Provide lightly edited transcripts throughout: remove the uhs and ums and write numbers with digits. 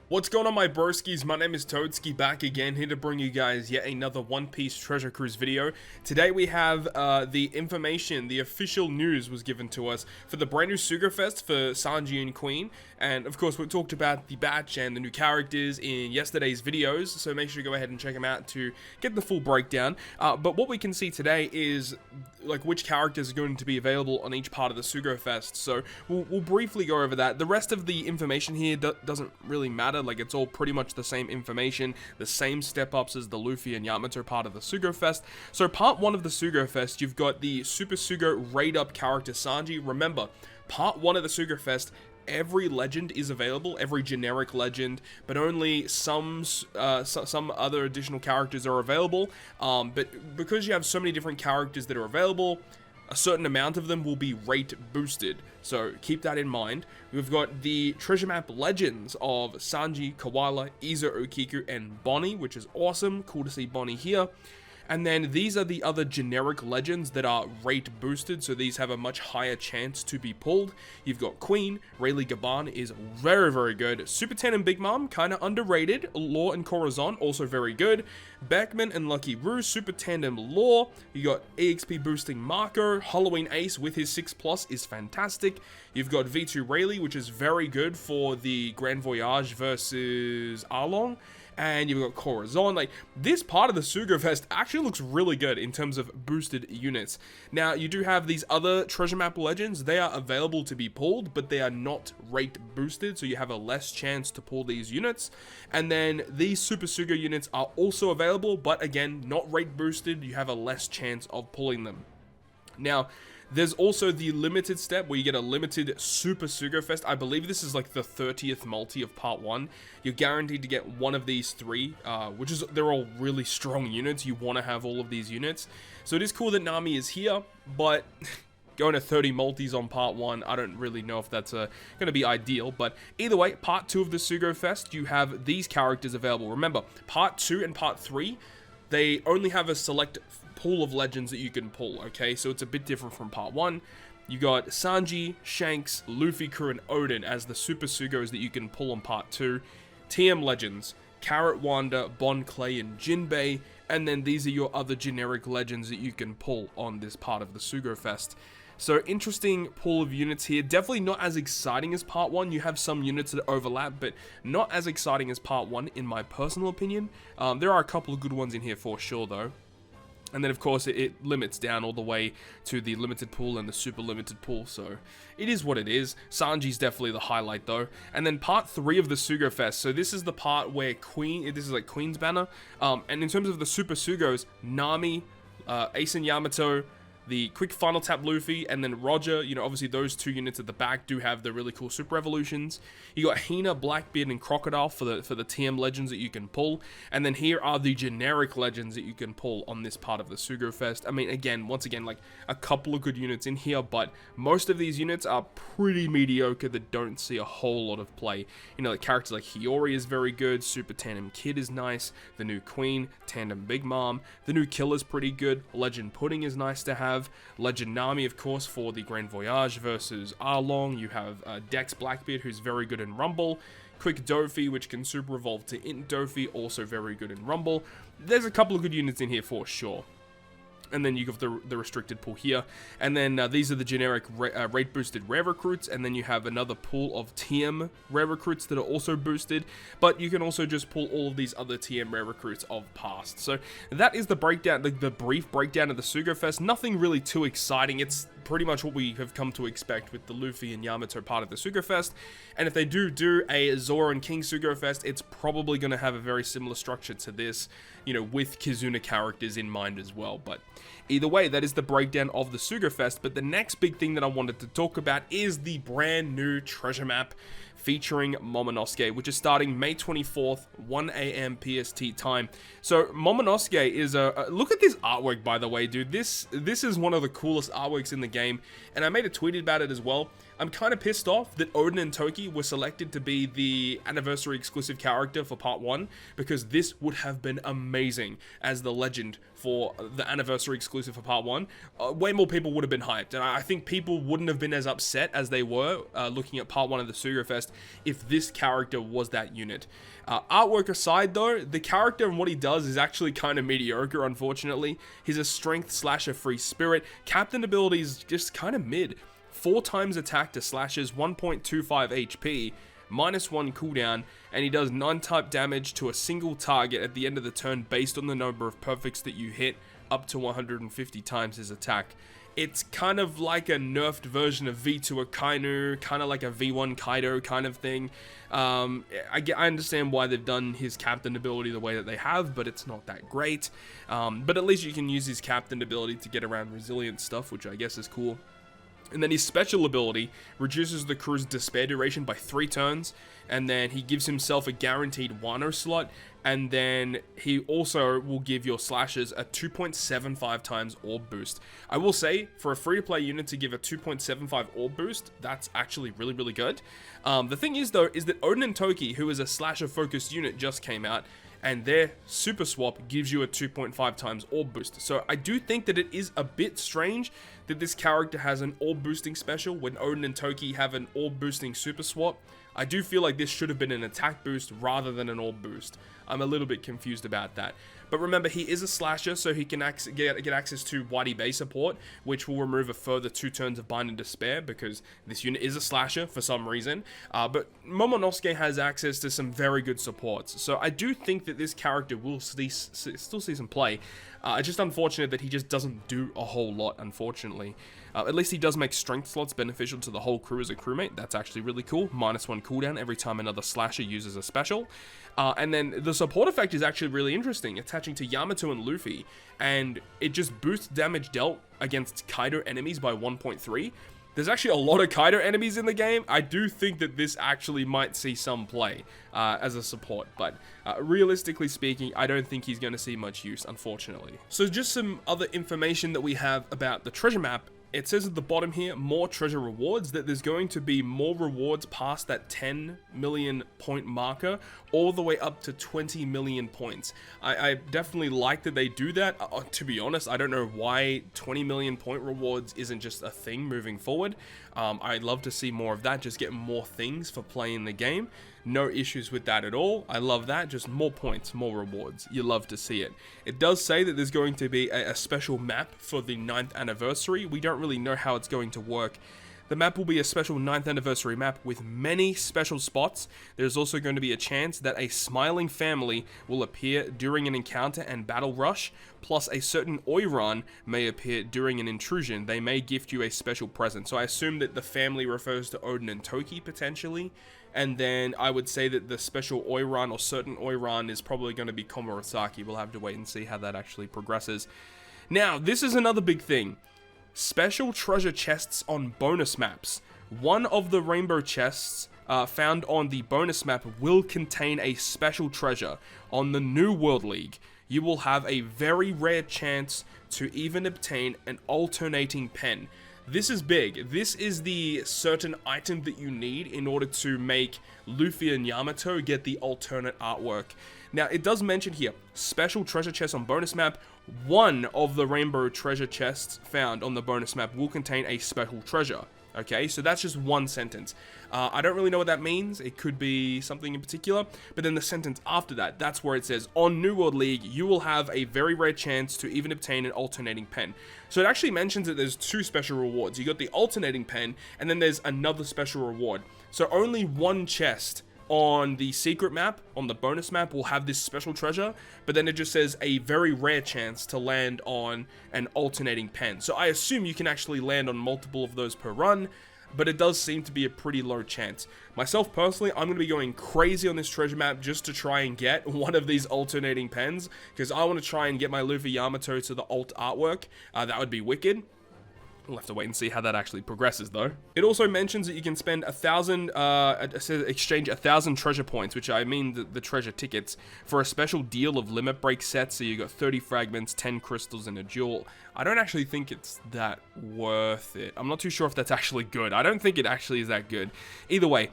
What's going on, my broskies? My name is Toadskii, back again, here to bring you guys yet another One Piece Treasure Cruise video. Today we have the information, the official news was given to us for the brand new Sugo-Fest for Sanji and Queen. And of course we talked about the batch and the new characters in yesterday's videos, so make sure you go ahead and check them out to get the full breakdown. But what we can see today is like which characters are going to be available on each part of the Sugo-Fest. So we'll briefly go over that. The rest of the information here doesn't really matter. Like, it's all pretty much the same information, the same step-ups as the Luffy and Yamato part of the Sugo-Fest. So part 1 of the Sugo-Fest, you've got the Super Sugo raid-up character Sanji. Remember, part 1 of the Sugo-Fest, every legend is available, every generic legend, but only some other additional characters are available. But because you have so many different characters that are available, a certain amount of them will be rate boosted, so keep that in mind. We've got the treasure map legends of Sanji, Koala, Izo Okiku, and Bonnie, which is awesome. Cool to see Bonnie here. And then these are the other generic legends that are rate boosted, so these have a much higher chance to be pulled. You've got Queen, Rayleigh Gaban is very, very good. Super Ten and Big Mom, kind of underrated. Law and Corazon, also very good. Beckman and Lucky Roo, Super Tandem Law. You got EXP boosting Marco. Halloween Ace with his 6+ is fantastic. You've got V2 Rayleigh, which is very good for the Grand Voyage versus Arlong. And you've got Corazon. Like, this part of the Sugo-Fest actually looks really good in terms of boosted units. Now, you do have these other treasure map legends. They are available to be pulled, but they are not rate boosted, so you have a less chance to pull these units. And then these Super Sugo units are also available, but again, not rate boosted. You have a less chance of pulling them. Now, there's also the limited step where you get a limited Super Sugo-Fest. I believe this is like the 30th multi of part 1. You're guaranteed to get one of these 3, they're all really strong units. You want to have all of these units. So it is cool that Nami is here, but going to 30 multis on part 1, I don't really know if that's going to be ideal. But either way, part 2 of the Sugo-Fest, you have these characters available. Remember, part 2 and part 3, they only have a select pool of legends that you can pull, okay? So it's a bit different from part 1. You got Sanji, Shanks, Luffy Crew, and Odin as the Super Sugos that you can pull on part 2. TM legends, Carrot Wanda, Bon Clay, and Jinbei. And then these are your other generic legends that you can pull on this part of the Sugo-Fest. So interesting pool of units here. Definitely not as exciting as part 1. You have some units that overlap, but not as exciting as part 1 in my personal opinion. There are a couple of good ones in here for sure though. And then of course it limits down all the way to the limited pool and the super limited pool, so it is what it is. Sanji's definitely the highlight though. And then part 3 of the Sugo-Fest, so this is the part where this is like Queen's banner. And in terms of the Super Sugos, Nami, Ace and Yamato, the quick final tap Luffy, and then Roger, you know, obviously those 2 units at the back do have the really cool super evolutions. You got Hina, Blackbeard, and Crocodile for the TM legends that you can pull. And then here are the generic legends that you can pull on this part of the Sugo-Fest. I mean, again, once again, like a couple of good units in here, but most of these units are pretty mediocre that don't see a whole lot of play. You know, the characters like Hiyori is very good, Super Tandem Kid is nice, the new Queen, Tandem Big Mom, the new Killer's pretty good, Legend Pudding is nice to have. Legend Nami, of course, for the Grand Voyage versus Arlong. You have Dex Blackbeard, who's very good in Rumble. Quick Dofi, which can super evolve to Int Dofi, also very good in Rumble. There's a couple of good units in here for sure. And then you have the restricted pool here. And then these are the generic rate boosted rare recruits. And then you have another pool of TM rare recruits that are also boosted. But you can also just pull all of these other TM rare recruits of past. So that is the breakdown, the brief breakdown of the Sugo-Fest. Nothing really too exciting. It's pretty much what we have come to expect with the Luffy and Yamato part of the Sugo-Fest. And if they do a Zoro and King Sugo-Fest, it's probably going to have a very similar structure to this, you know, with Kizuna characters in mind as well. But either way, that is the breakdown of the Sugo-Fest. But the next big thing that I wanted to talk about is the brand new treasure map featuring Momonosuke, which is starting May 24th, 1 AM PST time. So Momonosuke is look at this artwork, by the way, dude. This is one of the coolest artworks in the game, and I made a tweet about it as well. I'm kind of pissed off that Odin and Toki were selected to be the anniversary exclusive character for part 1, because this would have been amazing as the legend for the anniversary exclusive for part 1. Way more people would have been hyped, and I think people wouldn't have been as upset as they were looking at part 1 of the Sugo-Fest if this character was that unit. Artwork aside though, the character and what he does is actually kind of mediocre, unfortunately. He's a strength slasher free spirit. Captain ability is just kind of mid. 4 times attack to slashes, 1.25 HP, -1 cooldown, and he does 9 type damage to a single target at the end of the turn based on the number of perfects that you hit, up to 150 times his attack. It's kind of like a nerfed version of V2 Akainu, kind of like a V1 Kaido kind of thing. I understand why they've done his captain ability the way that they have, but it's not that great. But at least you can use his captain ability to get around resilient stuff, which I guess is cool. And then his special ability reduces the crew's despair duration by 3 turns, and then he gives himself a guaranteed Wano slot, and then he also will give your slashers a 2.75 times orb boost. I will say, for a free-to-play unit to give a 2.75 orb boost, that's actually really, really good. The thing is, though, is that Odin and Toki, who is a slasher-focused unit, just came out, and their super swap gives you a 2.5 times orb boost. So I do think that it is a bit strange that this character has an orb boosting special when Odin and Toki have an orb boosting super swap. I do feel like this should have been an attack boost rather than an orb boost. I'm a little bit confused about that. But remember, he is a slasher, so he can get access to Whitey Bay support, which will remove a further 2 turns of Bind and Despair, because this unit is a slasher for some reason. But Momonosuke has access to some very good supports, so I do think that this character will still see some play. It's just unfortunate that he just doesn't do a whole lot, unfortunately. At least he does make strength slots beneficial to the whole crew as a crewmate. That's actually really cool. -1 cooldown every time another slasher uses a special. And then the support effect is actually really interesting, attaching to Yamato and Luffy, and it just boosts damage dealt against Kaido enemies by 1.3. There's actually a lot of Kaido enemies in the game. I do think that this actually might see some play as a support, but realistically speaking, I don't think he's going to see much use, unfortunately. So just some other information that we have about the treasure map. It says at the bottom here, more treasure rewards, that there's going to be more rewards past that 10 million point marker, all the way up to 20 million points. I definitely like that they do that. To be honest, I don't know why 20 million point rewards isn't just a thing moving forward. I'd love to see more of that, just get more things for playing the game. No issues with that at all. I love that. Just more points, more rewards. You love to see it. It does say that there's going to be a special map for the 9th anniversary. We don't really know how it's going to work. The map will be a special 9th anniversary map with many special spots. There's also going to be a chance that a smiling family will appear during an encounter and battle rush, plus a certain Oiran may appear during an intrusion. They may gift you a special present. So I assume that the family refers to Odin and Toki potentially. And then I would say that the special Oiran or certain Oiran is probably going to be Komurasaki. We'll have to wait and see how that actually progresses. Now, this is another big thing. Special treasure chests on bonus maps. One of the rainbow chests found on the bonus map will contain a special treasure. On the New World League, you will have a very rare chance to even obtain an alternating pen. This is big. This is the certain item that you need in order to make Luffy and Yamato get the alternate artwork. Now, it does mention here, special treasure chests on bonus map. One of the rainbow treasure chests found on the bonus map will contain a special treasure. Okay, so that's just one sentence. I don't really know what that means. It could be something in particular, but then the sentence after that, that's where it says, on New World League, you will have a very rare chance to even obtain an alternating pen. So it actually mentions that there's 2 special rewards. You got the alternating pen, and then there's another special reward. So only one chest on the secret map, on the bonus map, will have this special treasure, but then it just says a very rare chance to land on an alternating pen. So I assume you can actually land on multiple of those per run, but it does seem to be a pretty low chance. Myself personally, I'm going to be going crazy on this treasure map just to try and get one of these alternating pens, because I want to try and get my Luffy Yamato to the alt artwork. That would be wicked. We'll have to wait and see how that actually progresses, though. It also mentions that you can spend 1,000, exchange 1,000 treasure points, which I mean the treasure tickets, for a special deal of limit break sets. So you got 30 fragments, 10 crystals, and a jewel. I don't actually think it's that worth it. I'm not too sure if that's actually good. I don't think it actually is that good. Either way,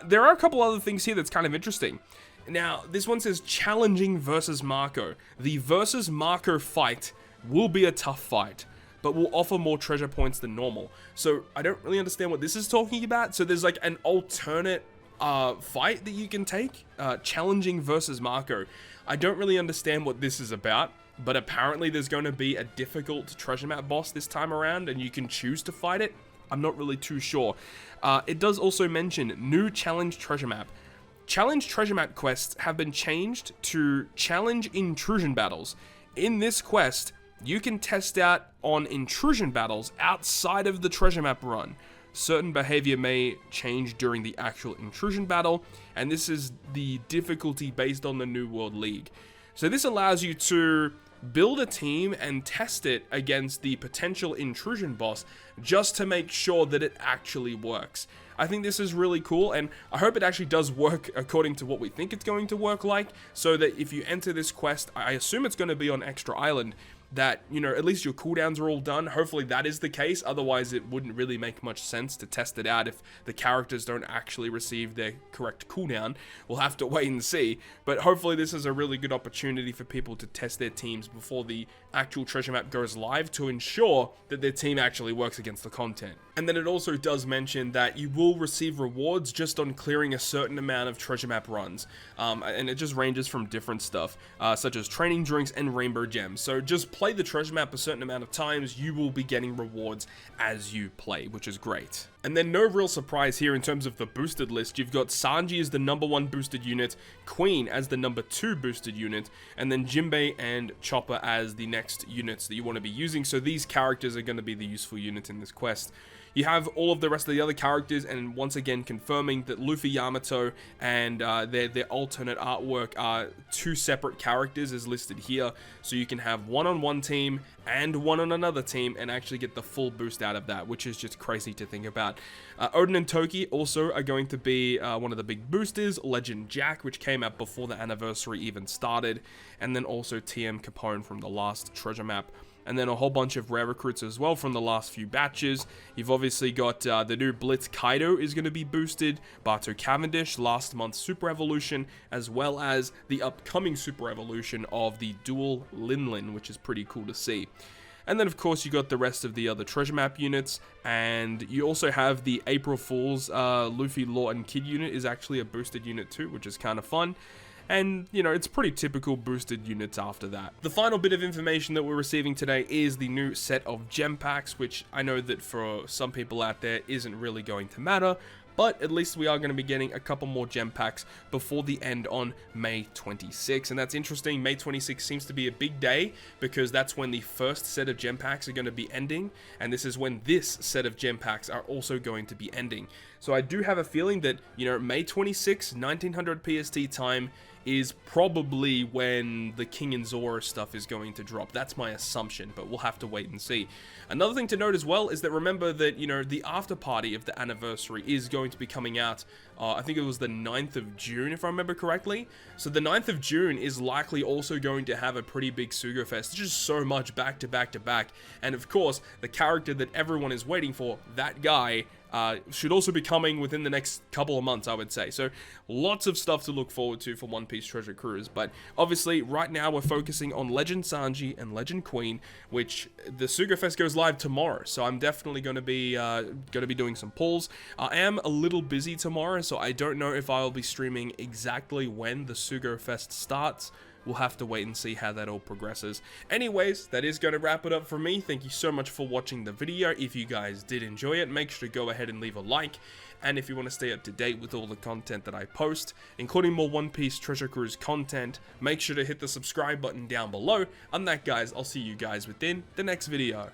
there are a couple other things here that's kind of interesting. Now, this one says challenging versus Marco. The versus Marco fight will be a tough fight, but will offer more treasure points than normal. So I don't really understand what this is talking about. So there's like an alternate fight that you can take, challenging versus Marco. I don't really understand what this is about, but apparently there's going to be a difficult treasure map boss this time around, and you can choose to fight it. I'm not really too sure. It does also mention new challenge treasure map. Challenge treasure map quests have been changed to challenge intrusion battles. In this quest, you can test out on intrusion battles outside of the treasure map run. Certain behavior may change during the actual intrusion battle, and this is the difficulty based on the New World League. So this allows you to build a team and test it against the potential intrusion boss just to make sure that it actually works. I think this is really cool, and I hope it actually does work according to what we think it's going to work like, so that if you enter this quest, I assume it's going to be on Extra Island, that, you know, at least your cooldowns are all done. Hopefully that is the case, otherwise it wouldn't really make much sense to test it out if the characters don't actually receive their correct cooldown. We'll have to wait and see, but hopefully this is a really good opportunity for people to test their teams before the actual treasure map goes live, to ensure that their team actually works against the content. And then it also does mention that you will receive rewards just on clearing a certain amount of treasure map runs, and it just ranges from different stuff, such as training drinks and rainbow gems. So just play the treasure map a certain amount of times, you will be getting rewards as you play, which is great. And then no real surprise here in terms of the boosted list. You've got Sanji as the #1 boosted unit, Queen as the #2 boosted unit, and then Jinbei and Chopper as the next units that you want to be using. So these characters are going to be the useful units in this quest. You have all of the rest of the other characters, and once again confirming that Luffy, Yamato, and their alternate artwork are 2 separate characters as listed here. So you can have one on one team and one on another team and actually get the full boost out of that, which is just crazy to think about. Odin and Toki also are going to be one of the big boosters. Legend Jack, which came out before the anniversary even started, and then also TM Capone from the last treasure map. And then a whole bunch of rare recruits as well from the last few batches. You've obviously got the new Blitz Kaido is going to be boosted, Barto Cavendish, last month's Super Evolution, as well as the upcoming Super Evolution of the Dual Linlin, which is pretty cool to see. And then of course you got the rest of the other treasure map units, and you also have the April Fool's Luffy, Law, and Kid unit is actually a boosted unit too, which is kind of fun. And, you know, it's pretty typical boosted units after that. The final bit of information that we're receiving today is the new set of gem packs, which I know that for some people out there isn't really going to matter, but at least we are going to be getting a couple more gem packs before the end on May 26. And that's interesting. May 26 seems to be a big day, because that's when the first set of gem packs are going to be ending, and this is when this set of gem packs are also going to be ending. So I do have a feeling that, you know, May 26, 1900 PST time is probably when the King and Zoro stuff is going to drop. That's my assumption, but we'll have to wait and see. Another thing to note as well is that, remember that, you know, the after party of the anniversary is going to be coming out, I think it was the 9th of June, if I remember correctly. So the 9th of June is likely also going to have a pretty big Sugo-Fest. Just so much back to back to back. And of course, the character that everyone is waiting for, that guy, should also be coming within the next couple of months, I would say. So lots of stuff to look forward to for One Piece Treasure Cruise. But obviously right now we're focusing on Legend Sanji and Legend Queen, which the Sugo-Fest goes live tomorrow. So I'm definitely going to be doing some pulls. I am a little busy tomorrow, so I don't know if I'll be streaming exactly when the Sugo-Fest starts. We'll have to wait and see how that all progresses. Anyways, that is going to wrap it up for me. Thank you so much for watching the video. If you guys did enjoy it, make sure to go ahead and leave a like. And if you want to stay up to date with all the content that I post, including more One Piece Treasure Cruise content, make sure to hit the subscribe button down below. On that, guys, I'll see you guys within the next video.